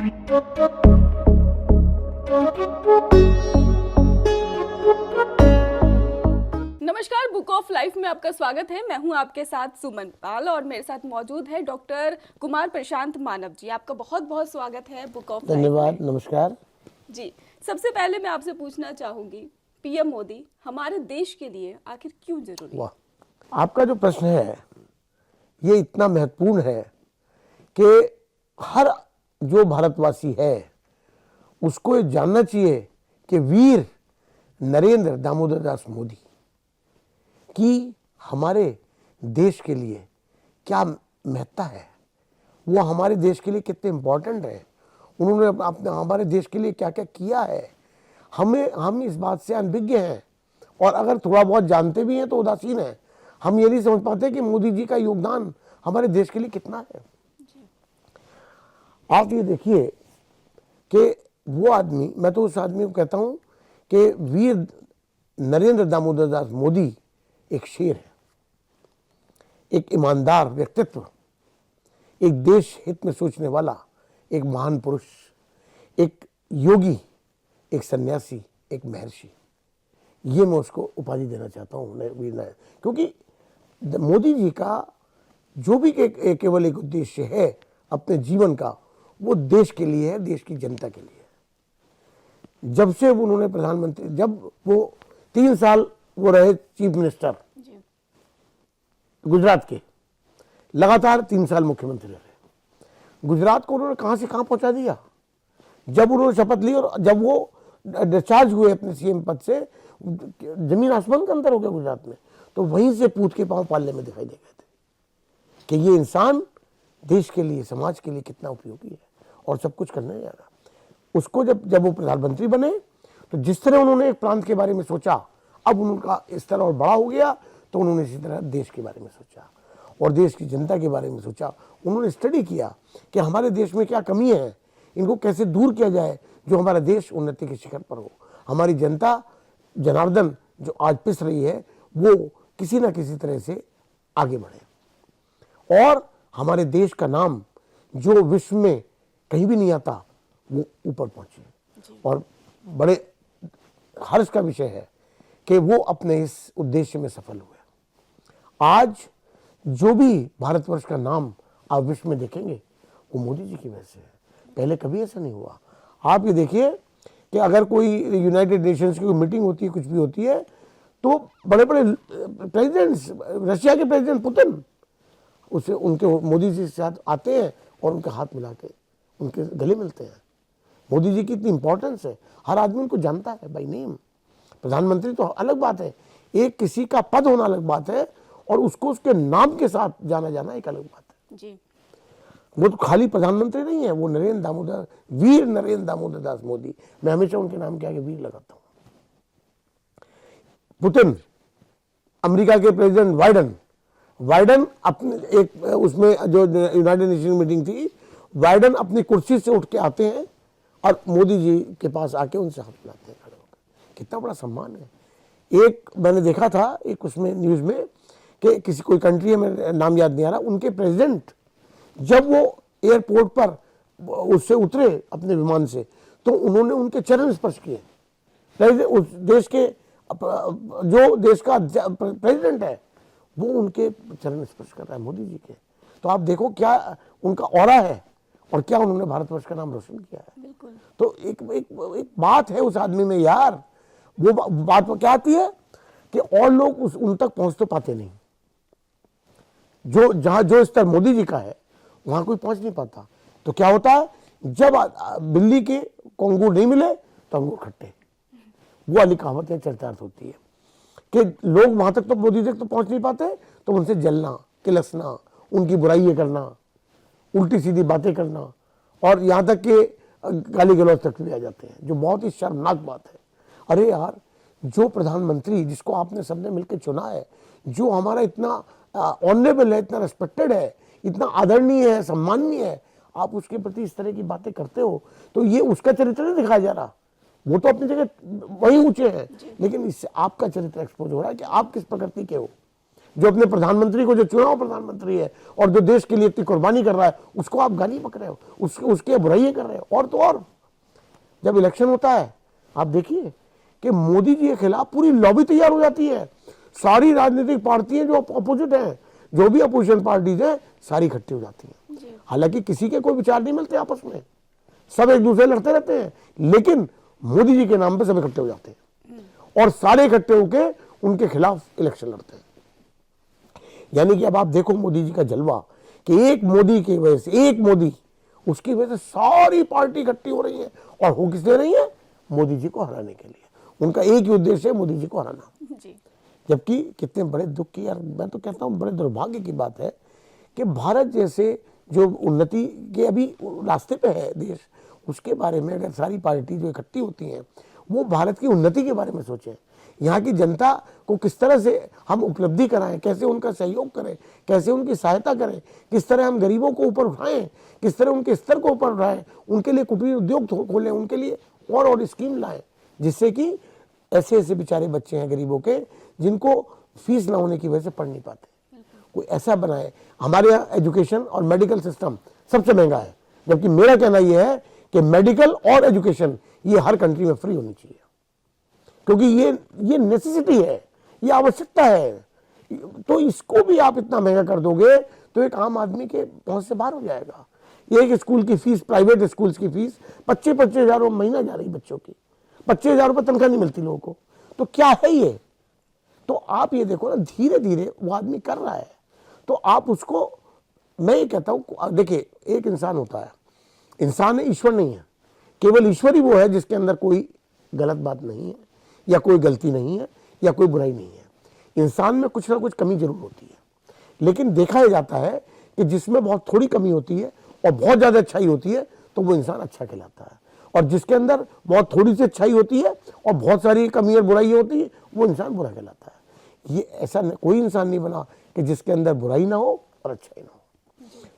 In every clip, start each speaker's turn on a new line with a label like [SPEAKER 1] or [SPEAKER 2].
[SPEAKER 1] नमस्कार, book of life में आपका स्वागत है। मैं हूं आपके साथ सुमन पाल और मेरे साथ मौजूद है डॉक्टर कुमार प्रशांत मानव जी। आपका बहुत बहुत स्वागत है बुक ऑफ लाइफ में।
[SPEAKER 2] धन्यवाद, नमस्कार
[SPEAKER 1] जी। सबसे पहले मैं आपसे पूछना चाहूंगी, पीएम मोदी हमारे देश के लिए आखिर क्यों जरूरी है?
[SPEAKER 2] वाह, आपका जो प्रश्न है ये इतना महत्वपूर्ण है कि हर जो भारतवासी है उसको ये जानना चाहिए कि वीर नरेंद्र दामोदर दास मोदी की हमारे देश के लिए क्या महत्ता है, वो हमारे देश के लिए कितने इम्पोर्टेंट है, उन्होंने अपने हमारे देश के लिए क्या क्या किया है। हम इस बात से अनभिज्ञ हैं और अगर थोड़ा बहुत जानते भी हैं तो उदासीन हैं। हम ये नहीं समझ पाते कि मोदी जी का योगदान हमारे देश के लिए कितना है। आप ये देखिए कि वो आदमी, मैं तो उस आदमी को कहता हूं कि वीर नरेंद्र दामोदर दास मोदी एक शेर है, एक ईमानदार व्यक्तित्व, एक देश हित में सोचने वाला, एक महान पुरुष, एक योगी, एक सन्यासी, एक महर्षि। ये मैं उसको उपाधि देना चाहता हूँ वीर नारायण, क्योंकि मोदी जी का जो भी केवल एक उद्देश्य है अपने जीवन का, वो देश के लिए है, देश की जनता के लिए है। जब से उन्होंने प्रधानमंत्री, जब वो 3 साल वो रहे चीफ मिनिस्टर गुजरात के, लगातार 3 साल मुख्यमंत्री रहे, गुजरात को उन्होंने कहां से कहां पहुंचा दिया। जब उन्होंने शपथ ली और जब वो डिस्चार्ज हुए अपने सीएम पद से, जमीन आसमान का अंतर हो गया गुजरात में। तो वहीं से पूत के पांव पालने में दिखाई दे गए थे कि ये इंसान देश के लिए, समाज के लिए कितना उपयोगी है और सब कुछ करने जा रहा। उसको जब वो प्रधानमंत्री बने तो जिस तरह उन्होंने एक प्रांत के बारे में सोचा, अब उनका स्तर और बड़ा हो गया, तो उन्होंने इसी तरह देश के बारे में सोचा और देश की जनता के बारे में सोचा। उन्होंने स्टडी किया कि हमारे देश में क्या कमी है, इनको कैसे दूर किया जाए जो हमारा देश उन्नति के शिखर पर हो। हमारी जनता जनार्दन जो आज पिस रही है वो किसी ना किसी तरह से आगे बढ़े और हमारे देश का नाम जो विश्व में कहीं भी नहीं आता वो ऊपर पहुंचे। और बड़े हर्ष का विषय है कि वो अपने इस उद्देश्य में सफल हुए। आज जो भी भारतवर्ष का नाम आप विश्व में देखेंगे वो मोदी जी की वजह से है। पहले कभी ऐसा नहीं हुआ। आप ये देखिए कि अगर कोई यूनाइटेड नेशंस की कोई मीटिंग होती है, कुछ भी होती है, तो बड़े बड़े प्रेसिडेंट्स, रशिया के प्रेसिडेंट पुतिन उसे उनके मोदी जी के साथ आते हैं और उनके हाथ मिला के उनके गले मिलते हैं। मोदी जी की इतनी इंपॉर्टेंस है, हर आदमी उनको जानता है बाय नेम। प्रधानमंत्री तो अलग बात है, एक किसी का पद होना अलग बात है और उसको उसके नाम के साथ जाना जाना एक अलग बात है जी। वो तो खाली प्रधानमंत्री नहीं है, वो वीर नरेंद्र दामोदर दास मोदी। मैं हमेशा उनके नाम के आगे वीर लगाता हूं। पुतिन, अमेरिका के प्रेसिडेंट बाइडेन अपने एक उसमें जो यूनाइटेड नेशन मीटिंग थी, बाइडेन अपनी कुर्सी से उठ के आते हैं और मोदी जी के पास आके उनसे हाथ मिलाते हैं खड़े होकर। कितना बड़ा सम्मान है। एक मैंने देखा था एक उसमें न्यूज में कि किसी कोई कंट्री है, मेरा नाम याद नहीं आ रहा, उनके प्रेसिडेंट जब वो एयरपोर्ट पर उससे उतरे अपने विमान से तो उन्होंने उनके चरण स्पर्श किए। उस देश के जो देश का प्रेसिडेंट है वो उनके चरण स्पर्श कर रहा है मोदी जी के। तो आप देखो क्या उनका ऑरा है और क्या उन्होंने भारतवर्ष का नाम रोशन किया है।
[SPEAKER 1] बिल्कुल।
[SPEAKER 2] तो एक बात है उस आदमी में यार, वो बात क्या आती है कि और लोग उन तक पहुंच तो पाते नहीं। जो स्तर मोदी जी का है वहां कोई पहुंच नहीं पाता। तो क्या होता है, जब बिल्ली के को अंगूर नहीं मिले तो अंगूर खट्टे, वो वाली कहावत चरितार्थ होती है कि लोग वहां तक तो मोदी तक तो पहुंच नहीं पाते, तो उनसे जलना, किलसना, उनकी बुराई करना, उल्टी सीधी बातें करना और यहां तक कि गाली गलौज तक भी आ जाते हैं, जो बहुत ही शर्मनाक बात है। अरे यार, जो प्रधानमंत्री जिसको आपने सबने मिलकर चुना है, जो हमारा इतना ऑनरेबल है, इतना रेस्पेक्टेड है, इतना आदरणीय है, सम्माननीय है, आप उसके प्रति इस तरह की बातें करते हो, तो ये उसका चरित्र नहीं दिखाया जा रहा। वो तो अपनी जगह वही ऊंचे हैं, लेकिन इससे आपका चरित्र एक्सपोज हो रहा है कि आप किस प्रकृति के हो। जो अपने प्रधानमंत्री को, जो चुनाव प्रधानमंत्री है और जो देश के लिए इतनी कुर्बानी कर रहा है, उसको आप गाली बक रहे हो, उसके बुराइयां कर रहे हो। और तो और जब इलेक्शन होता है आप देखिए कि मोदी जी के खिलाफ पूरी लॉबी तैयार हो जाती है। सारी राजनीतिक पार्टियां जो अपोजिट हैं, जो भी अपोजिशन पार्टीज हैं, सारी इकट्ठी हो जाती हैं। हालांकि किसी के कोई विचार नहीं मिलते आपस में, सब एक दूसरे लड़ते रहते हैं, लेकिन मोदी जी के नाम पे सब इकट्ठे हो जाते हैं और सारे इकट्ठे होकर उनके खिलाफ इलेक्शन लड़ते हैं। यानी कि अब आप देखो मोदी जी का जलवा कि एक मोदी की वजह से, एक मोदी, उसकी वजह से सारी पार्टी इकट्ठी हो रही है। और हो किस लिए रही है? मोदी जी को हराने के लिए। उनका एक ही उद्देश्य है, मोदी जी को हराना। जबकि कितने बड़े दुख की, यार मैं तो कहता हूं बड़े दुर्भाग्य की बात है कि भारत जैसे जो उन्नति के अभी रास्ते पे है देश, उसके बारे में अगर सारी पार्टी जो इकट्ठी होती हैं वो भारत की उन्नति के बारे में सोचें, यहाँ की जनता को किस तरह से हम उपलब्धि कराएं, कैसे उनका सहयोग करें, कैसे उनकी सहायता करें, किस तरह हम गरीबों को ऊपर उठाएं, किस तरह उनके स्तर को ऊपर उठाएं, उनके लिए कुटीर उद्योग खोलें, उनके लिए और स्कीम लाएं, जिससे कि ऐसे ऐसे बेचारे बच्चे हैं गरीबों के जिनको फीस ना होने की वजह से पढ़ नहीं पाते, कोई ऐसा बनाए। हमारे यहाँ एजुकेशन और मेडिकल सिस्टम सबसे महंगा है, जबकि मेरा कहना यह है कि मेडिकल और एजुकेशन ये हर कंट्री में फ्री होनी चाहिए, क्योंकि ये नेसेसिटी है, ये आवश्यकता है। तो इसको भी आप इतना महंगा कर दोगे तो एक आम आदमी के पहुंच से बाहर हो जाएगा। ये एक स्कूल की फीस, प्राइवेट स्कूल्स की फीस 25-25 हजार महीना जा रही बच्चों की, 25 हजार रुपये तनख्वाह नहीं मिलती लोगों को। तो क्या है ये? तो आप ये देखो ना, धीरे धीरे वो आदमी कर रहा है, तो आप उसको, मैं ये कहता हूं, देखिए एक इंसान होता है, इंसान है, ईश्वर नहीं है। केवल ईश्वर ही वो है जिसके अंदर कोई गलत बात नहीं है या कोई गलती नहीं है या कोई बुराई नहीं है। इंसान में कुछ ना कुछ कमी जरूर होती है, लेकिन देखा यह जाता है कि जिसमें बहुत थोड़ी कमी होती है और बहुत ज्यादा अच्छाई होती है तो वो इंसान अच्छा कहलाता है, और जिसके अंदर बहुत थोड़ी सी अच्छाई होती है और बहुत सारी कमी और बुराई होती है वो इंसान बुरा कहलाता है। ये ऐसा कोई इंसान नहीं बना कि जिसके अंदर बुराई ना हो और अच्छाई ना हो।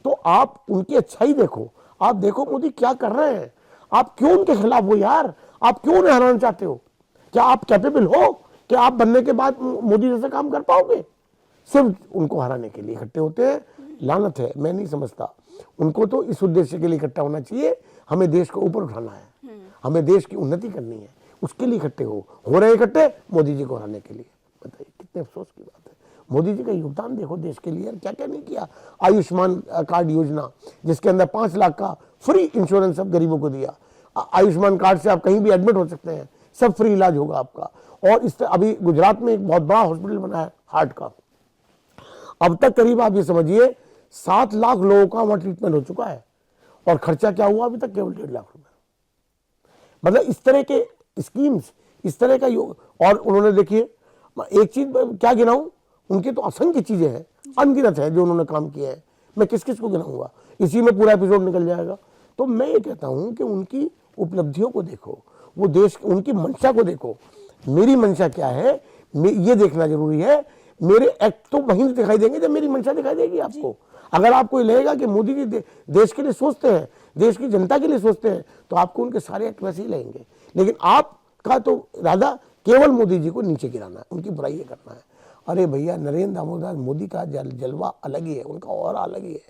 [SPEAKER 2] तो आप उनकी अच्छाई देखो, आप देखो मोदी क्या कर रहे हैं, आप क्यों उनके खिलाफ हो यार? आप क्यों उन्हें हराना चाहते हो? क्या आप कैपेबल हो कि आप बनने के बाद मोदी जैसे काम कर पाओगे? सिर्फ उनको हराने के लिए इकट्ठे होते हैं। लानत है, मैं नहीं समझता। उनको तो इस उद्देश्य के लिए इकट्ठा होना चाहिए, हमें देश को ऊपर उठाना है, हमें देश की उन्नति करनी है, उसके लिए इकट्ठे हो रहे इकट्ठे मोदी जी को हराने के लिए। बताइए कितने अफसोस की बात है। मोदी जी का योगदान देखो देश के लिए, क्या क्या नहीं किया। आयुष्मान कार्ड योजना, जिसके अंदर 5 लाख का फ्री इंश्योरेंस सब गरीबों को दिया। आयुष्मान कार्ड से आप कहीं भी एडमिट हो सकते हैं, सब फ्री इलाज होगा आपका। और इस अभी गुजरात में एक बहुत बड़ा हॉस्पिटल बना है हार्ट का, अब तक करीब आप ये समझिए 7 लाख लोगों का वहां ट्रीटमेंट हो चुका है, और खर्चा क्या हुआ अभी तक? केवल 1.5 लाख रुपए। मतलब इस तरह के स्कीम्स, इस तरह का और उन्होंने देखिए, एक चीज क्या गिनाऊं, उनके तो असंख्य चीजें हैं, अनगिनत है जो उन्होंने काम किए हैं। मैं किस किस को गिनाऊंगा, इसी में पूरा एपिसोड निकल जाएगा। तो मैं ये कहता हूं कि उनकी उपलब्धियों को देखो, वो देश, उनकी मंशा को देखो। मेरी मंशा क्या है ये देखना जरूरी है। मेरे एक्ट तो वहीं दिखाई देंगे जब मेरी मंशा दिखाई देगी आपको। अगर आपको लगेगा कि मोदी जी देश के लिए सोचते हैं, देश की जनता के लिए सोचते हैं, तो आपको उनके सारे एक्ट वैसे ही लगेंगे। लेकिन आपका तो इरादा केवल मोदी जी को नीचे गिराना है, उनकी बुराई करना है। अरे भैया, नरेंद्र दामोदर मोदी का जलवा अलग ही है, उनका और अलग ही है।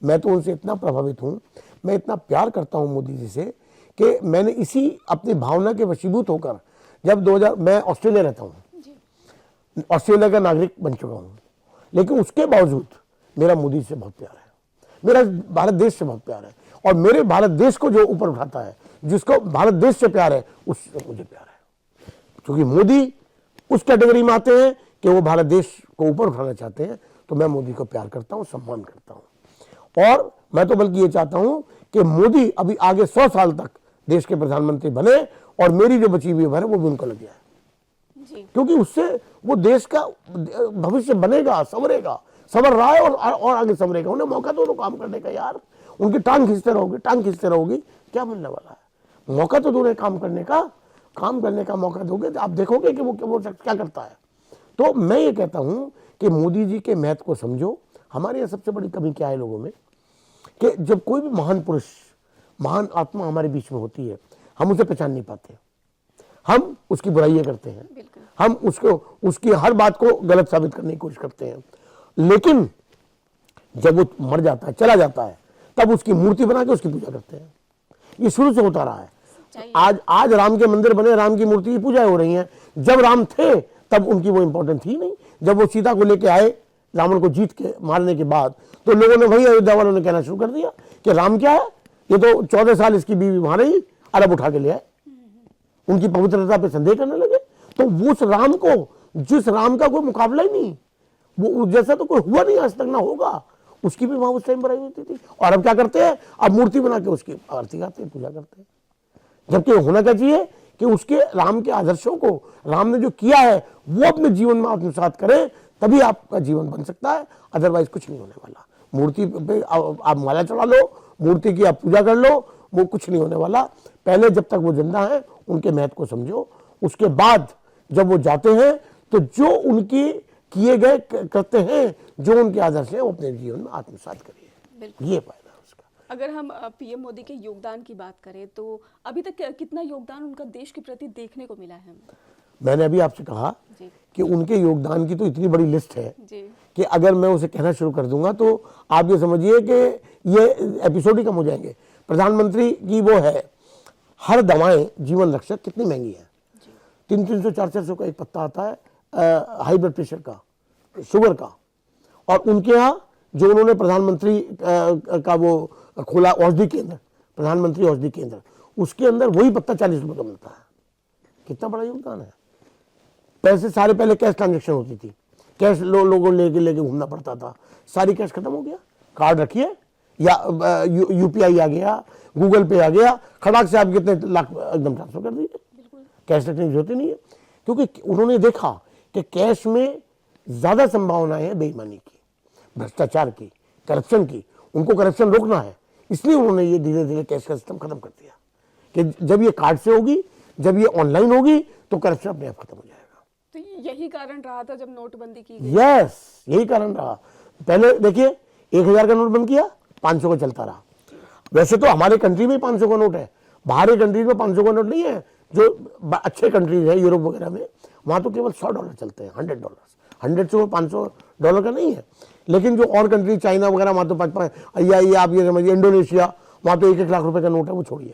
[SPEAKER 2] मैं तो उनसे इतना प्रभावित हूं, मैं इतना प्यार करता हूं मोदी जी से कि मैंने इसी अपनी भावना के वशीभूत होकर, जब 2000 मैं ऑस्ट्रेलिया रहता हूं, ऑस्ट्रेलिया का नागरिक बन चुका हूं, लेकिन उसके बावजूद मेरा मोदी से बहुत प्यार है, मेरा भारत देश से बहुत प्यार है। और मेरे भारत देश को जो ऊपर उठाता है, जिसको भारत देश से प्यार है, उससे मुझे प्यार है। क्योंकि मोदी उस कैटेगरी में आते हैं कि वो भारत देश को ऊपर उठाना चाहते हैं, तो मैं मोदी को प्यार करता हूं, सम्मान करता हूं। और मैं तो बल्कि ये चाहता हूं कि मोदी अभी आगे 100 साल तक देश के प्रधानमंत्री बने, और मेरी जो बची हुई उम्र है वो भी उनको लग जाए, क्योंकि उससे वो देश का भविष्य बनेगा, संवरेगा, संवर रहा है और आगे संवरेगा। उन्हें मौका दो काम करने का यार। उनकी टांग खींचते रहोगे, क्या मिलने वाला है? मौका तो दो काम करने का मौका दोगे तो आप देखोगे कि वो क्या करता है। तो मैं ये कहता हूं कि मोदी जी के महत्व को समझो। हमारे यहाँ सबसे बड़ी कमी क्या है लोगों में, कि जब कोई भी महान पुरुष, महान आत्मा हमारे बीच में होती है, हम उसे पहचान नहीं पाते। हम उसकी बुराइयां करते हैं,
[SPEAKER 1] बिल्कुल।
[SPEAKER 2] हम उसको उसकी हर बात को गलत साबित करने की कोशिश करते हैं। लेकिन जब वो मर जाता है, चला जाता है, तब उसकी मूर्ति बना के उसकी पूजा करते हैं। ये शुरू से होता रहा है। आज राम के मंदिर बने, राम की मूर्ति की पूजा हो रही है। जब राम थे तब उनकी वो इंपॉर्टेंस थी नहीं। जब वो सीता को लेके आए रावण को जीत के मारने के बाद, तो लोगों ने, वही अयोध्या वालों ने कहना शुरू कर दिया कि राम क्या है, ये तो 14 साल इसकी बीवी वहां रही, अरब उठा के ले आए। उनकी पवित्रता पे संदेह करने लगे। तो वो उस राम को, जिस राम का कोई मुकाबला ही नहीं, वो जैसा तो कोई हुआ नहीं आज तक, ना होगा, उसकी भी वहां उस टाइम बुराई होती थी। और अब क्या करते हैं, अब मूर्ति बना के उसकी आरती गाते हैं, पूजा करते हैं। जबकि होना क्या चाहिए कि उसके राम के आदर्शों को, राम ने जो किया है वो अपने जीवन में आत्मसात करें, तभी आपका जीवन बन सकता है। अदरवाइज कुछ नहीं होने वाला। मूर्ति पे आप माला चढ़ा लो, मूर्ति की आप पूजा कर लो, वो कुछ नहीं होने वाला। पहले जब तक वो जिंदा है उनके महत्व को समझो, उसके बाद जब वो जाते हैं तो जो उनकी किए गए करते हैं, जो उनके आदर्श है, वो अपने जीवन में आत्मसात करिए। ये फायदा है उसका।
[SPEAKER 1] अगर हम पीएम मोदी के योगदान की बात करें तो अभी तक कितना योगदान उनका देश के प्रति देखने को मिला है?
[SPEAKER 2] मैंने अभी आपसे कहा कि उनके योगदान की तो इतनी बड़ी लिस्ट है कि अगर मैं उसे कहना शुरू कर दूंगा तो आप ये समझिए कि ये एपिसोड ही कम हो जाएंगे। प्रधानमंत्री की वो है, हर दवाएं जीवन रक्षक कितनी महंगी है। 300 400 का एक पत्ता आता है हाई ब्लड प्रेशर का, शुगर का। और उनके यहाँ जो उन्होंने प्रधानमंत्री का वो खोला औषधि केंद्र, प्रधानमंत्री औषधि केंद्र, उसके अंदर वही पत्ता 40 रुपए का मिलता है। कितना बड़ा योगदान है। पैसे सारे, पहले कैश ट्रांजेक्शन होती थी, कैश लोगों लेके घूमना पड़ता था, सारी कैश खत्म हो गया। कार्ड रखिए या यूपीआई आ गया, गूगल पे आ गया, खड़ाक से आप कितने लाख एकदम ट्रांसफर कर दीजिए, कैश रखने की जरूरत ही नहीं है। क्योंकि उन्होंने देखा कि कैश में ज्यादा संभावना है बेईमानी की, भ्रष्टाचार की, करप्शन की। उनको करप्शन रोकना है, इसलिए उन्होंने ये धीरे धीरे कैश का सिस्टम खत्म कर दिया कि जब ये कार्ड से होगी, जब ये ऑनलाइन होगी, तो करप्शन अपने आप खत्म हो जाएगा।
[SPEAKER 1] तो यही कारण रहा था जब नोटबंदी की गई।
[SPEAKER 2] यस, यही कारण रहा। पहले देखिए 1000 का नोट बंद किया, 500 का चलता रहा। वैसे तो हमारे कंट्री में 500 का नोट है, बाहरी कंट्रीज में 500 का नोट नहीं है। जो अच्छे कंट्रीज है यूरोप वगैरह में, वहां तो केवल $100 चलते हैं, $100। 100 से $500 का नहीं है। लेकिन जो और कंट्री, चाइना वगैरह, वहां तो 5-5, या ये आप ये समझिए इंडोनेशिया, वहां तो 1-1 लाख रुपए का नोट है, वो छोड़िए।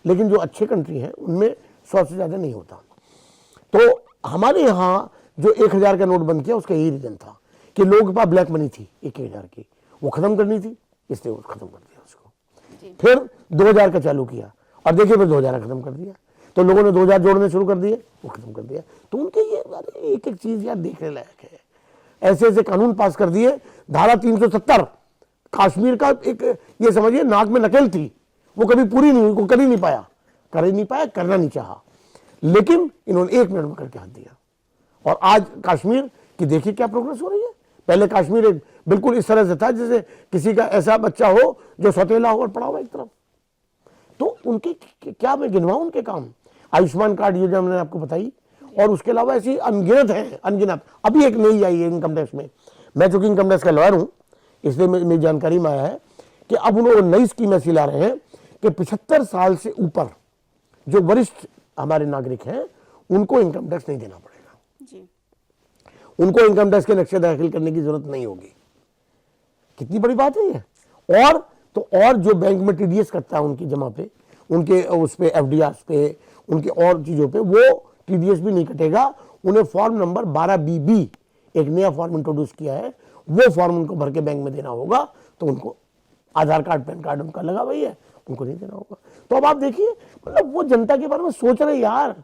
[SPEAKER 2] लेकिन जो अच्छे कंट्री हैं उनमें 100 से ज्यादा नहीं होता। तो हमारे यहाँ जो 1000 का नोट बंद किया, उसका यही रीजन था कि लोगों के पास ब्लैक मनी थी 1000 की, वो खत्म करनी थी, इसलिए वो खत्म कर दिया उसको। फिर 2000 का चालू किया, और देखिए फिर 2000 खत्म कर दिया। तो लोगों ने 2000 जोड़ने शुरू कर दिए, वो खत्म कर दिया। तो उनके ये एक एक चीज यार देखने लायक है। ऐसे ऐसे कानून पास कर दिए। धारा 370 कश्मीर का एक, ये समझिए नाक में नकेल थी, वो कभी पूरी नहीं हुई, को कर ही नहीं पाया, करना नहीं चाहा। लेकिन इन्होंने 1 मिनट में करके हाथ दिया। और आज कश्मीर की देखिए क्या प्रोग्रेस हो रही है। पहले कश्मीर एक बिल्कुल इस तरह से था जैसे किसी का ऐसा बच्चा हो जो सौतेला हो और पड़ा हुआ एक तरफ। तो उनके क्या मैं गिनवाऊं उनके काम। आयुष्मान कार्ड योजना मैंने आपको बताई, और उसके अलावा ऐसी अनगिनत है, अनगिनत। अभी एक नई आई है इनकम टैक्स में। मैं चूंकि इनकम टैक्स का लॉयर हूं, इसलिए मेरी जानकारी में आया है कि अब उन्होंने नई स्कीम ऐसी ला रहे हैं कि 75 साल से ऊपर जो वरिष्ठ हमारे नागरिक हैं उनको इनकम टैक्स नहीं देना पड़ेगा जी। उनको इनकम टैक्स के नक्शे दाखिल करने की जरूरत नहीं होगी। कितनी बड़ी बात है ये। और जो बैंक में टीडीएस कटता है उनकी जमा पे, उनके उस पे एफडीआर पे, उनके और चीजों पे, वो टीडीएस भी नहीं कटेगा। उन्हें फॉर्म नंबर 12BB एक नया फॉर्म इंट्रोड्यूस किया है, वो फॉर्म उनको भर के बैंक में देना होगा। तो उनको आधार कार्ड, पैन कार्ड उनका लगा हुआ है, उनको नहीं देना होगा। तो अब आप देखिए, मतलब वो जनता के बारे में सोच रहे यार।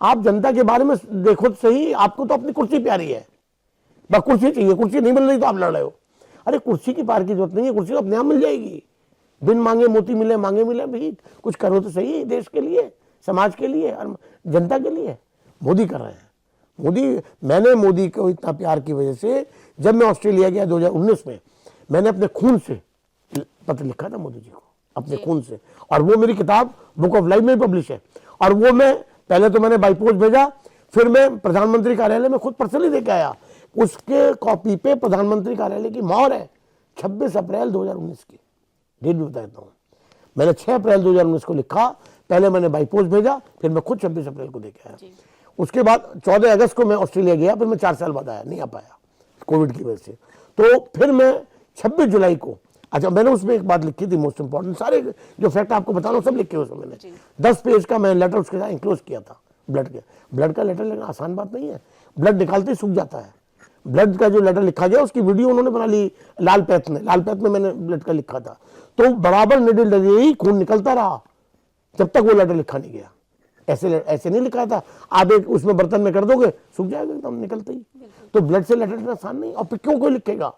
[SPEAKER 2] आप जनता के बारे में देखो तो सही। आपको तो अपनी कुर्सी प्यारी है, बस कुर्सी चाहिए, कुर्सी नहीं मिल रही तो आप लड़ रहे हो। अरे कुर्सी की पार की जरूरत नहीं है, कुर्सी तो अपने आप मिल जाएगी। बिन मांगे मोती मिले, मांगे मिले भाई। कुछ करो तो सही देश के लिए, समाज के लिए और जनता के लिए। मोदी कर रहे हैं। मैंने मोदी को इतना प्यार की वजह से, जब मैं ऑस्ट्रेलिया गया 2019 में, मैंने अपने खून से पत्र लिखा था मोदी जी को, अपने खून से। और वो मेरी किताब बुक ऑफ लाइफ में पब्लिश है। और वो मैं पहले तो मैंने बाई पोस्ट भेजा, फिर मैं प्रधानमंत्री कार्यालय में खुद पर्सनली देके आया। उसके कॉपी पे प्रधानमंत्री कार्यालय की मोहर है, 26 अप्रैल 2019 की। डेट भी बता देता हूँ। मैंने 6 अप्रैल 2019 को लिखा पहले मैंने बाई पोस्ट भेजा, फिर मैं खुद 26 अप्रैल को देके आया।
[SPEAKER 1] जी।
[SPEAKER 2] उसके बाद 14 अगस्त को मैं ऑस्ट्रेलिया गया, फिर मैं 4 साल बाद आया, नहीं आ पाया कोविड की वजह से। तो फिर मैं 26 जुलाई को, अच्छा मैंने उसमें एक बात लिखी थी मोस्ट इंपॉर्टेंट, सारे जो फैक्ट आपको बता रहा हूँ सब लिखे उसमें मैंने। 10 पेज का मैं लेटर उसके साथ इंक्लोज किया था ब्लड का लेटर लेना आसान बात नहीं है, ब्लड निकालते ही सूख जाता है। ब्लड का जो लेटर लिखा गया उसकी वीडियो उन्होंने बना ली, लाल पैथ में मैंने ब्लड का लिखा था, तो बराबर निडल डले ही खून निकलता रहा जब तक वो लेटर लिखा नहीं गया। ऐसे नहीं लिखा था, आप एक उसमें बर्तन में कर दोगे सूख जाएगा एकदम निकलते ही। तो ब्लड से लेटर आसान नहीं। और फिर क्यों कोई लिखेगा?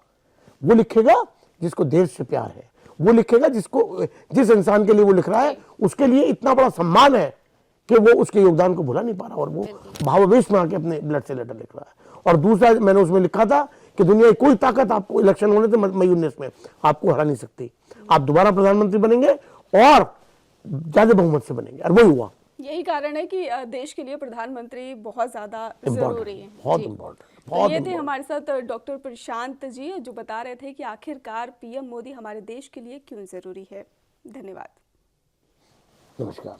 [SPEAKER 2] वो लिखेगा जिसको देश से प्यार है, वो लिखेगा जिस इंसान के लिए वो लिख रहा है उसके लिए इतना बड़ा सम्मान है कि वो उसके योगदान को भुला नहीं पा रहा, और वो भावावेश में आके अपने ब्लड से लेटर लिख रहा है। और दूसरा मैंने उसमें लिखा था कि दुनिया की कोई ताकत आपको इलेक्शन होने थे मई 19 में आपको हरा नहीं सकती, आप दोबारा प्रधानमंत्री बनेंगे और ज्यादा बहुमत से बनेंगे, और वही हुआ।
[SPEAKER 1] यही कारण है कि देश के लिए प्रधानमंत्री बहुत ज्यादा जरूरी है।
[SPEAKER 2] बहुत
[SPEAKER 1] जी।
[SPEAKER 2] इम्पोर्टेंट।
[SPEAKER 1] तो ये थे हमारे साथ डॉक्टर प्रशांत जी, जो बता रहे थे कि आखिरकार पीएम मोदी हमारे देश के लिए क्यों जरूरी है। धन्यवाद।
[SPEAKER 2] नमस्कार।